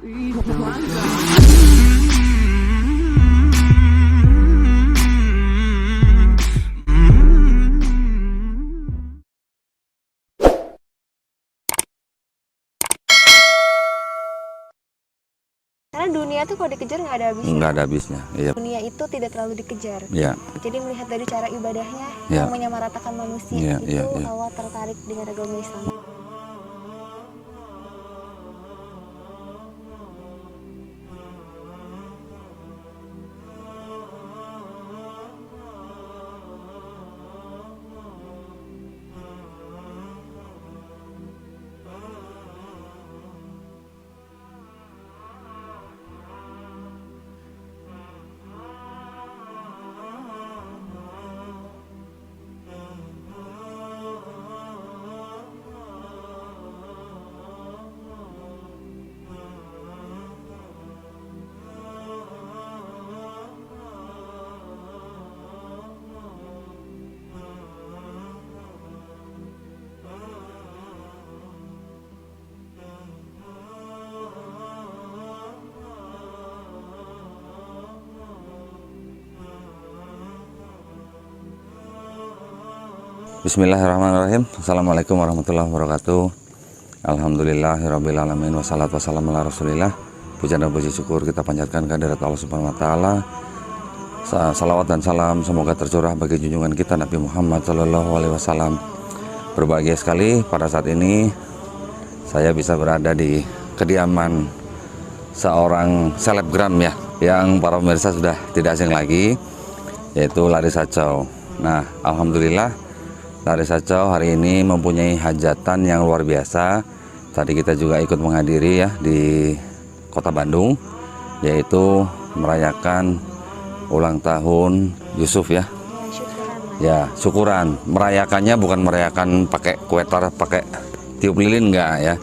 Karena dunia tuh kalau dikejar nggak ada habisnya. Nggak ada habisnya. Iya. Dunia itu tidak terlalu dikejar. Iya. Jadi melihat dari cara ibadahnya Ya. yang menyamaratakan manusia, Ya, itu ya. awal tertarik dengan agama Islam. Bismillahirrahmanirrahim. Assalamualaikum warahmatullahi wabarakatuh. Alhamdulillahirrabbilalamin. Wassalatu wassalamu ala rasulillah. Puja dan puji syukur kita panjatkan kehadirat Allah subhanahu wa ta'ala. Salawat dan salam semoga tercurah bagi junjungan kita Nabi Muhammad sallallahu alaihi wasallam. Berbahagia sekali pada saat ini saya bisa berada di kediaman seorang selebgram ya, yang para pemirsa sudah tidak asing lagi, yaitu Larissa Chow. Nah, alhamdulillah Larissa Chow hari ini mempunyai hajatan yang luar biasa. Tadi kita juga ikut menghadiri ya di kota Bandung, yaitu merayakan ulang tahun Yusuf ya. Ya, syukuran. Merayakannya bukan merayakan pakai kue tar, pakai tiup lilin enggak ya.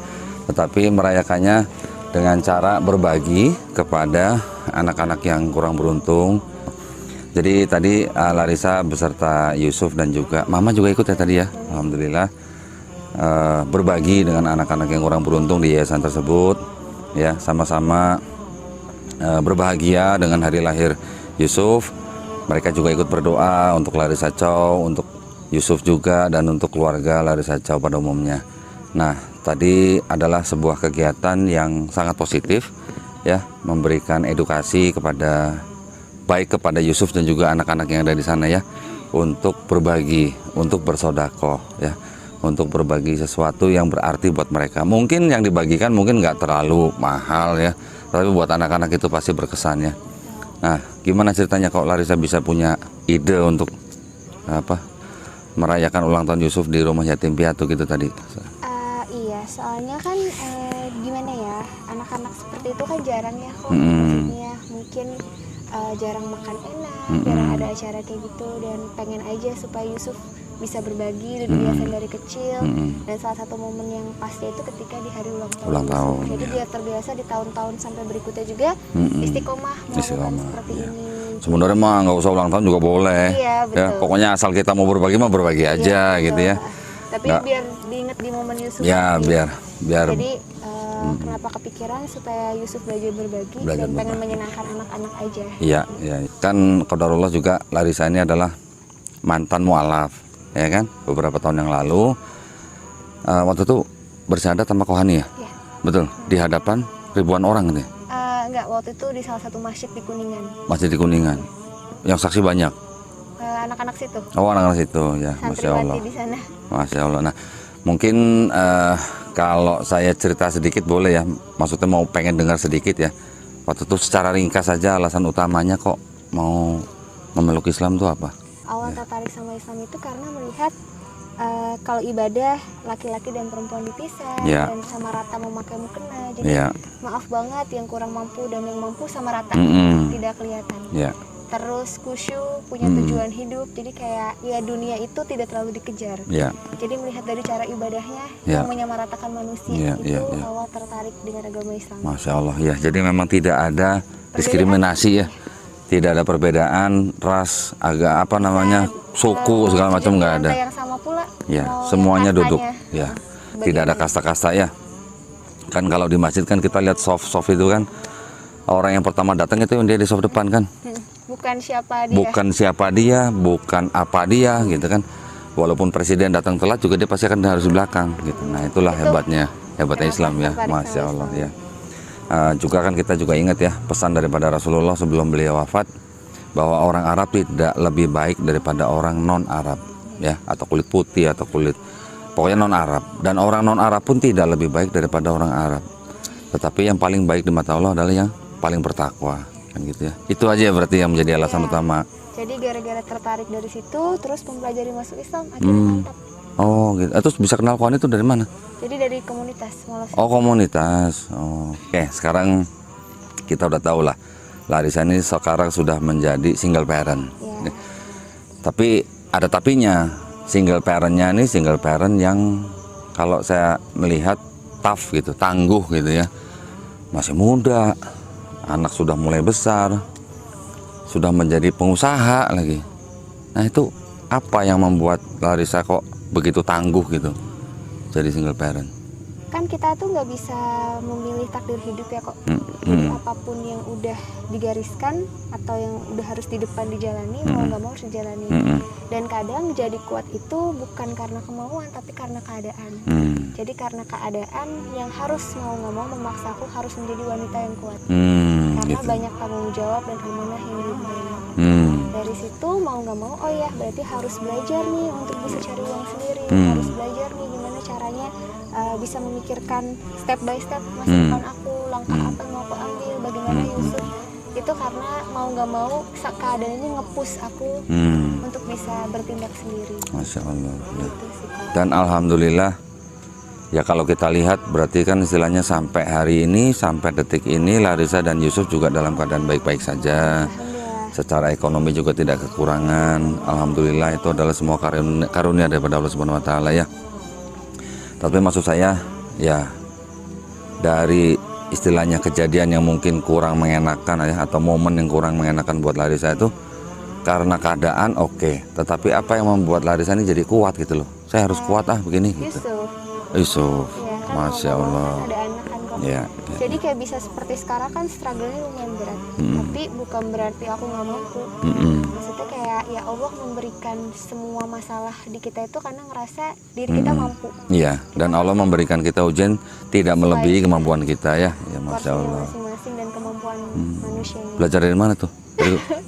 Tetapi merayakannya dengan cara berbagi kepada anak-anak yang kurang beruntung. Jadi tadi Larissa beserta Yusuf dan juga Mama juga ikut ya tadi ya. Alhamdulillah berbagi dengan anak-anak yang kurang beruntung di yayasan tersebut ya, sama-sama berbahagia dengan hari lahir Yusuf. Mereka juga ikut berdoa untuk Larissa Chow, untuk Yusuf juga, dan untuk keluarga Larissa Chow pada umumnya. Nah, tadi adalah sebuah kegiatan yang sangat positif ya, memberikan edukasi baik kepada Yusuf dan juga anak-anak yang ada di sana ya, untuk berbagi, untuk bersodakoh ya, untuk berbagi sesuatu yang berarti buat mereka. Mungkin yang dibagikan mungkin nggak terlalu mahal ya, tapi buat anak-anak itu pasti berkesan ya. Nah, gimana ceritanya kok Larissa bisa punya ide untuk merayakan ulang tahun Yusuf di rumah yatim piatu gitu tadi? Iya, soalnya kan gimana ya, anak-anak seperti itu kan jarang ya kok, maksudnya mungkin jarang makan enak, jarang ada acara kayak gitu, dan pengen aja supaya Yusuf bisa berbagi dan biasa dari kecil. Dan salah satu momen yang pasti itu ketika di hari ulang tahun. Jadi ya. biar terbiasa di tahun-tahun sampai berikutnya juga istiqomah melakukan seperti ya. ini. Sebenarnya mah nggak usah ulang tahun juga boleh. Iya, betul. Ya, pokoknya asal kita mau berbagi mah berbagi aja iya, gitu ya. Tapi biar diingat di momen Yusuf. Ya, biar. Jadi kenapa kepikiran supaya Yusus belajar berbagi dan pengen menyenangkan anak-anak aja. Iya, iya. Kan qadarullah juga Larissa ini adalah mantan mualaf, ya kan? Beberapa tahun yang lalu waktu itu bersyahadat sama Kohani ya? Iya. Betul, di hadapan ribuan orang gitu ya? Enggak, waktu itu di salah satu masjid di Kuningan. Masjid di Kuningan. Yang saksi banyak? Anak-anak situ. Oh, anak-anak situ ya, Masya Allah. Di sana. Masya Allah. Nah, mungkin kalau saya cerita sedikit boleh ya, maksudnya mau pengen dengar sedikit ya. Waktu itu secara ringkas saja alasan utamanya kok mau memeluk Islam itu apa? Awal tertarik sama Islam itu karena melihat kalau ibadah laki-laki dan perempuan dipisah dan sama rata memakai mukena. Jadi maaf banget yang kurang mampu dan yang mampu sama rata, tidak kelihatan. Terus khusyuk, punya tujuan hidup, jadi kayak ya dunia itu tidak terlalu dikejar. Jadi melihat dari cara ibadahnya yang menyamaratakan manusia, itu awal tertarik dengan agama Islam. Masya Allah ya, jadi memang tidak ada diskriminasi ya, tidak ada perbedaan ras, agak suku segala macam nggak ada. Yang sama pula. Ya, semuanya duduk. Ya, tidak ada kasta-kasta ya. Kan kalau di masjid kan kita lihat soft itu kan, orang yang pertama datang itu yang dia di soft depan kan. Bukan siapa dia. Bukan siapa dia, bukan apa dia gitu kan. Walaupun presiden datang telat juga dia pasti akan harus di belakang gitu. Nah itulah hebatnya Islam ya, Masya Allah ya. Juga kan kita juga ingat ya pesan daripada Rasulullah sebelum beliau wafat, bahwa orang Arab tidak lebih baik daripada orang non Arab ya, atau kulit putih atau kulit, pokoknya non Arab. Dan orang non Arab pun tidak lebih baik daripada orang Arab, tetapi yang paling baik di mata Allah adalah yang paling bertakwa kan gitu ya. Itu aja berarti yang menjadi alasan utama. Jadi gara-gara tertarik dari situ terus mempelajari masuk Islam akhirnya mantap. Oh gitu. Terus bisa kenal kawan itu dari mana? Jadi dari komunitas malah. Oh komunitas. Oh. Oke, sekarang kita udah tahu lah Larissa ini sekarang sudah menjadi single parent ya. Tapi ada tapinya, single parentnya ini single parent yang kalau saya melihat tough gitu, tangguh gitu ya. Masih muda, anak sudah mulai besar, sudah menjadi pengusaha lagi. Nah itu apa yang membuat Larissa kok begitu tangguh gitu jadi single parent? Kan kita tuh nggak bisa memilih takdir hidup ya kok. Jadi apapun yang udah digariskan atau yang udah harus di depan dijalani, mau nggak mau harus dijalani. Dan kadang jadi kuat itu bukan karena kemauan tapi karena keadaan. Jadi karena keadaan yang harus mau nggak mau memaksa aku harus menjadi wanita yang kuat. Karena gitu. Banyak tanggung jawab dan amanah yang dibayar. Dari situ mau nggak mau, oh ya berarti harus belajar nih untuk bisa cari uang sendiri. Harus belajar nih gimana caranya bisa memikirkan step by step masa depan aku, langkah apa yang mau aku ambil, bagaimana Yusuf. Itu karena mau nggak mau keadaan ini nge-push aku untuk bisa bertindak sendiri. Masya Allah ya. Gitu sih, dan alhamdulillah ya, kalau kita lihat berarti kan istilahnya sampai hari ini, sampai detik ini Larissa dan Yusuf juga dalam keadaan baik-baik saja. Secara ekonomi juga tidak kekurangan. Alhamdulillah itu adalah semua karunia daripada Allah Subhanahu wa taala ya. Tapi maksud saya ya, dari istilahnya kejadian yang mungkin kurang mengenakan ya, atau momen yang kurang mengenakan buat Larissa itu karena keadaan oke. Tetapi apa yang membuat Larissa ini jadi kuat gitu loh. Saya harus kuat begini gitu. Yusuf ya, kan Masya Allah ada anak kan kok. Ya. Jadi kayak bisa seperti sekarang kan struggle-nya lumayan berat. Tapi bukan berarti aku nggak mampu. Maksudnya kayak ya Allah memberikan semua masalah di kita itu karena ngerasa diri kita mampu. Iya, dan Allah memberikan kita ujian tidak melebihi kemampuan kita ya. Ya Masya Allah. Masing-masing dan kemampuan manusia. Belajar dari mana tuh?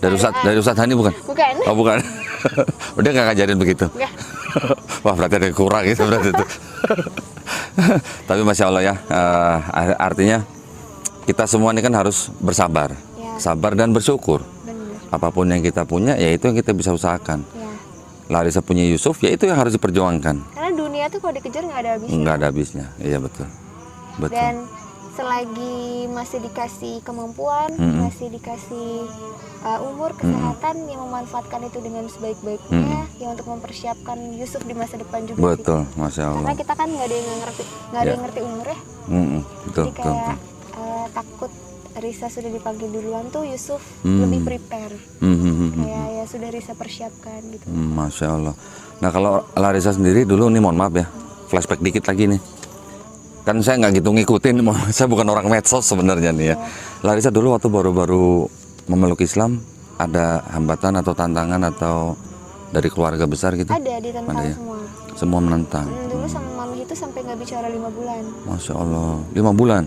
Dari Ustadz Hani bukan? Bukan. Oh bukan. Udah nggak ngajarin begitu? Enggak. Wah berarti ada yang kurang gitu berarti itu. Tapi Masya Allah ya, artinya kita semua ini kan harus bersabar ya. Sabar dan bersyukur. Bener. Apapun yang kita punya ya itu yang kita bisa usahakan ya. Larissa punya Yusuf ya itu yang harus diperjuangkan, karena dunia tuh kalau dikejar nggak ada habisnya. Nggak ada habisnya, iya betul. Dan selagi masih dikasih kemampuan, masih dikasih umur, kesehatan, yang memanfaatkan itu dengan sebaik-baiknya, yang untuk mempersiapkan Yusuf di masa depan juga. Betul, gitu. Masya Allah. Karena kita kan nggak ada yang ngerti, nggak ada yang ngerti umur ya. Betul. Jadi kayak takut Risa sudah dipanggil duluan tuh Yusuf lebih prepare. Kayak ya sudah Risa persiapkan gitu. Masya Allah. Nah kalau Larissa sendiri dulu nih, mohon maaf ya, flashback dikit lagi nih. Kan saya nggak gitu ngikutin, saya bukan orang medsos sebenarnya nih ya. Larissa dulu waktu baru-baru memeluk Islam, ada hambatan atau tantangan atau dari keluarga besar gitu? Ada, ditentang ya? Semua menentang. Dulu sama mami itu sampai nggak bicara 5 bulan. Masya Allah, 5 bulan?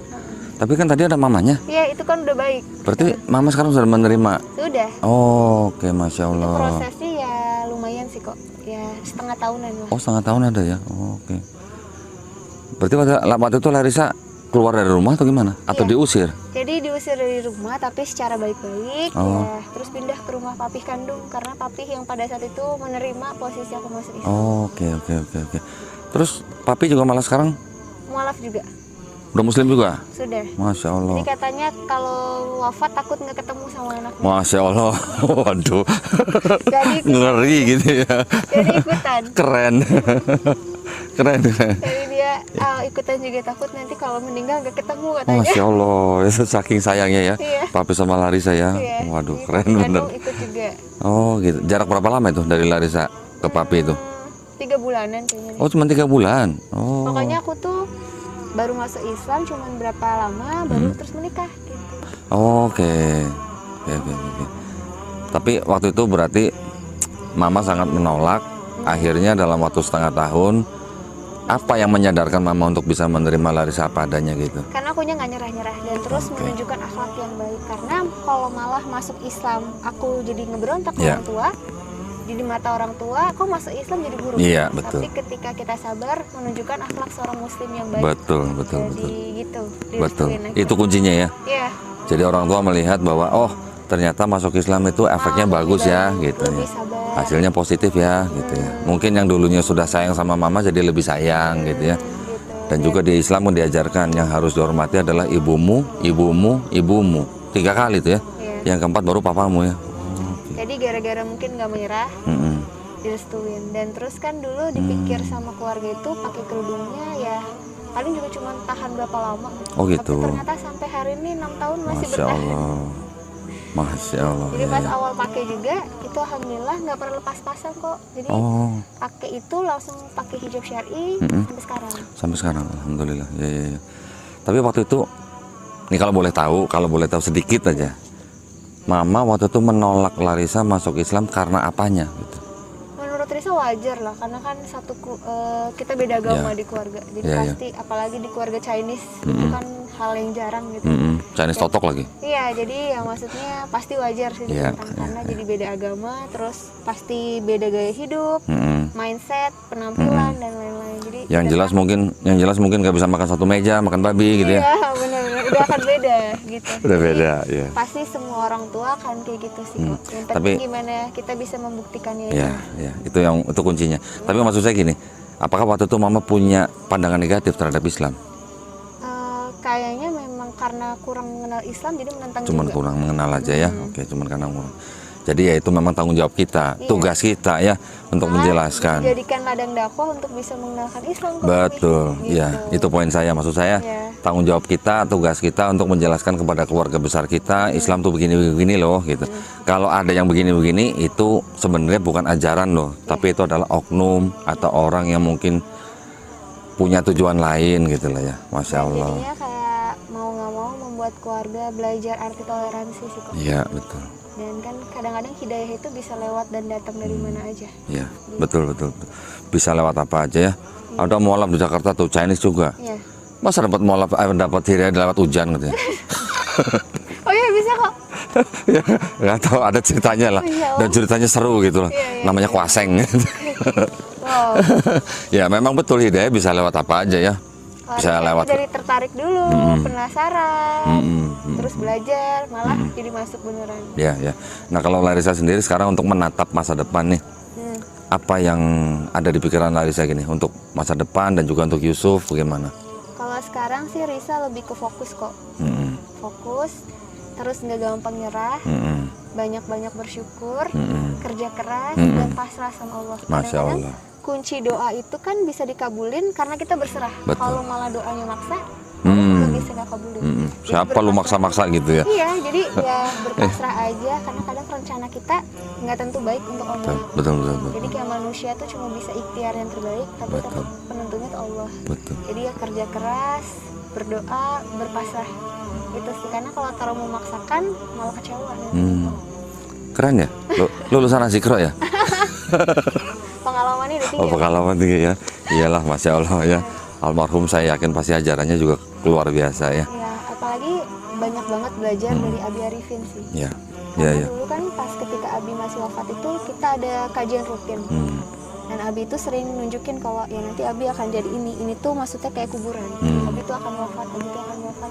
Tapi kan tadi ada mamanya? Iya, itu kan udah baik. Berarti mama sekarang sudah menerima? Sudah. Oh, oke, Masya Allah. Itu prosesnya ya lumayan sih kok, ya setengah tahunan lah. Oh, setengah tahun ada ya? Oh, oke. Berarti waktu itu Larissa keluar dari rumah atau gimana? Atau diusir? Jadi diusir dari rumah tapi secara baik-baik ya. Terus pindah ke rumah papih kandung karena papih yang pada saat itu menerima posisi aku masuk Islam. Oh, oke. Terus papi juga malah sekarang? Mualaf juga. Udah muslim juga? Sudah. Masya Allah. Jadi katanya kalau wafat takut nggak ketemu sama anaknya. Masya Allah. Waduh. Jadi ngeri gitu ya. Jadi ikutan. Keren. Keren. Jadi dia ikutan juga takut nanti kalau meninggal nggak ketemu katanya. Masya Allah. Saking sayangnya ya. Iya. Papi sama Larissa ya. Iya. Waduh, keren bener. Ikut juga. Oh gitu. Jarak berapa lama itu dari Larissa ke papi itu? 3 bulanan kayaknya. Oh cuma 3 bulan. Oh. Makanya aku tuh baru masuk Islam cuman berapa lama baru terus menikah gitu. Oke. Tapi waktu itu berarti Mama sangat menolak. Akhirnya dalam waktu setengah tahun, apa yang menyadarkan Mama untuk bisa menerima Larissa apa adanya gitu? Karena akunya nggak nyerah-nyerah dan terus menunjukkan akhlak yang baik. Karena kalau malah masuk Islam, aku jadi ngeberontak ke orang tua. Jadi mata orang tua, kok masuk Islam jadi buruk. Iya, betul. Tapi ketika kita sabar, menunjukkan akhlak seorang Muslim yang baik. Betul. Jadi gitu. Betul. Itu kuncinya ya. Iya. Jadi orang tua melihat bahwa ternyata masuk Islam itu efeknya bagus ya, gitu ya. Hasilnya positif ya, gitu ya. Mungkin yang dulunya sudah sayang sama Mama jadi lebih sayang, gitu ya. Dan juga di Islam pun diajarkan yang harus dihormati adalah ibumu, 3 kali tuh ya. Yang keempat baru papamu ya. Jadi gara-gara mungkin nggak menyerah, direstuin. Dan terus kan dulu dipikir sama keluarga itu pakai kerudungnya ya paling juga cuma tahan berapa lama. Oh gitu. Tapi ternyata sampai hari ini 6 tahun masih bertahan. Masya Allah. Jadi pas awal pakai juga itu alhamdulillah nggak pernah lepas-pasan kok. Jadi pakai itu langsung pakai hijab syar'i sampai sekarang. Sampai sekarang, alhamdulillah. Ya. Tapi waktu itu, nih kalau boleh tahu sedikit aja. Mama waktu itu menolak Larissa masuk Islam karena apanya? Gitu. Menurut Risa wajar lah, karena kan kita beda agama di keluarga. Jadi pasti, apalagi di keluarga Chinese itu kan hal yang jarang gitu. Chinese totok lagi. Iya, jadi yang maksudnya pasti wajar sih ditentang karena jadi beda agama, terus pasti beda gaya hidup, mindset, penampilan dan lain-lain. Jadi yang jelas mungkin nggak bisa makan satu meja, makan babi gitu ya. Iya, benar-benar udah akan beda gitu. Udah beda, ya. Pasti semua orang tua kan kayak gitu sih kok. Yang penting gimana kita bisa membuktikannya. Iya, itu kuncinya. Tapi maksud saya gini, apakah waktu itu Mama punya pandangan negatif terhadap Islam? Kayaknya memang karena kurang mengenal Islam jadi menentang cuman juga. Kurang mengenal aja ya. Oke, cuman karena jadi ya itu memang tanggung jawab kita, tugas kita ya untuk menjelaskan. Dijadikan ladang dakwah untuk bisa mengenalkan Islam. Betul, gitu. Ya itu poin saya. Maksud saya tanggung jawab kita, tugas kita untuk menjelaskan kepada keluarga besar kita Islam tuh begini-begini loh gitu. Kalau ada yang begini-begini itu sebenarnya bukan ajaran loh, tapi itu adalah oknum atau orang yang mungkin punya tujuan lain gitu lah ya. Masya Allah. Jadinya kayak mau nggak mau membuat keluarga belajar arti toleransi sih kok. Iya betul. Dan kan kadang-kadang hidayah itu bisa lewat dan datang dari mana aja. Iya betul. Bisa lewat apa aja ya. Ada mualaf di Jakarta tuh Chinese juga. Iya. Masa dapat mualaf dapat hidayah lewat hujan gitu ya. Oh iya bisa kok. Ya nggak tahu, ada ceritanya lah. Dan ceritanya seru gitu loh. Namanya kuaseng. Wow. Ya memang betul, hidayah bisa lewat apa aja ya. Bisa lewat dari tertarik dulu, penasaran, terus belajar, malah jadi masuk beneran. Ya. Nah kalau Larissa sendiri sekarang untuk menatap masa depan nih, apa yang ada di pikiran Larissa gini untuk masa depan dan juga untuk Yusuf bagaimana? Kalau sekarang sih Risa lebih ke fokus kok. Fokus, terus nggak gampang nyerah, banyak-banyak bersyukur, kerja keras, dan pasrah sama Allah. Masya Allah. Kunci doa itu kan bisa dikabulin karena kita berserah. Kalau malah doanya maksa, nggak bisa nggak kabulin. Siapa lu maksa-maksa gitu ya? Iya, jadi ya berpasrah aja karena kadang rencana kita nggak tentu baik untuk Allah. Betul. Jadi kayak manusia tuh cuma bisa ikhtiar yang terbaik, tapi tetap penentunya tuh Allah. Betul. Jadi ya kerja keras, berdoa, berpasrah. Itu sih, karena kalau terlalu memaksakan malah kecewa. Keren ya? Lulusan Azikro ya? Pengalamannya udah tinggi. Pengalaman tinggi ya. Iyalah, Masya Allah ya. Almarhum saya yakin pasti ajarannya juga luar biasa ya. Iya, apalagi banyak banget belajar dari Abi Arifin sih. Iya. Dulu kan pas ketika Abi masih wafat itu kita ada kajian rutin. Dan Abi itu sering nunjukin kalau ya nanti Abi akan jadi ini tuh maksudnya kayak kuburan. Abi itu akan wafat, Abi itu akan wafat.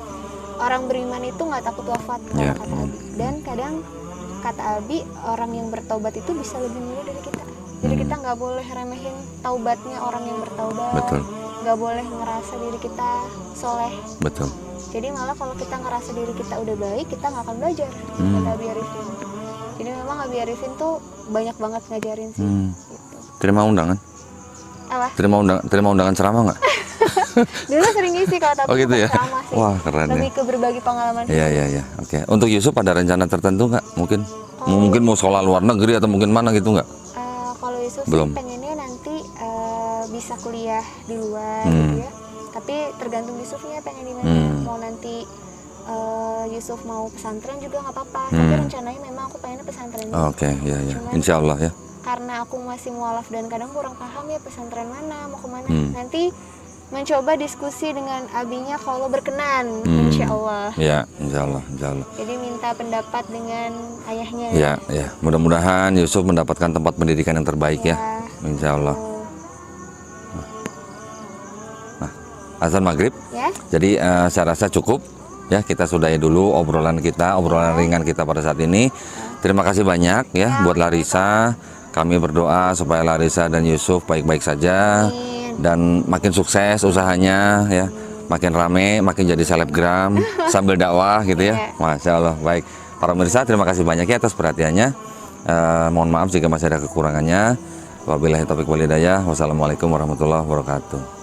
Orang beriman itu nggak takut wafat, kata Abi. Dan kadang kata Abi, orang yang bertaubat itu bisa lebih mulia dari kita. Jadi kita nggak boleh remehin taubatnya orang yang bertaubat. Betul. Nggak boleh ngerasa diri kita soleh. Betul. Jadi malah kalau kita ngerasa diri kita udah baik, kita nggak akan belajar. Kata Abi Arifin. Jadi memang Abi Arifin tuh banyak banget ngajarin sih. Gitu. Terima undangan? Apa? Terima undangan ceramah nggak? Dulu sering ngisi kalau tapi gitu ya? ceramah sih. Wah keren. Lebih ke berbagi pengalaman. Iya. Oke. Untuk Yusuf ada rencana tertentu nggak? Mungkin mau sekolah luar negeri atau mungkin mana gitu nggak? Kalau Yusuf belum. Pengennya nanti bisa kuliah di luar gitu ya. Tapi tergantung Yusufnya pengen di mana. Mau nanti Yusuf mau pesantren juga nggak apa-apa. Tapi rencananya memang aku pengennya pesantren. Oke, ya. Insya Allah ya. Karena aku masih mualaf dan kadang kurang paham ya pesantren mana, mau kemana. Nanti mencoba diskusi dengan abinya kalau berkenan, insya Allah. Ya, insya Allah, insya Allah. Jadi minta pendapat dengan ayahnya. Ya. Mudah-mudahan Yusuf mendapatkan tempat pendidikan yang terbaik ya. Insya Allah. Nah, azan maghrib. Ya. Jadi saya rasa cukup. Ya, kita sudahi dulu obrolan ringan kita pada saat ini. Terima kasih banyak ya buat Larissa. Kami berdoa supaya Larissa dan Yusuf baik-baik saja. Dan makin sukses usahanya ya, makin rame, makin jadi selebgram sambil dakwah gitu ya. Masya Allah. Baik, para pemirsa, terima kasih banyak ya atas perhatiannya. Mohon maaf jika masih ada kekurangannya. Wabillahi taufiq wal hidayah. Wassalamualaikum warahmatullahi wabarakatuh.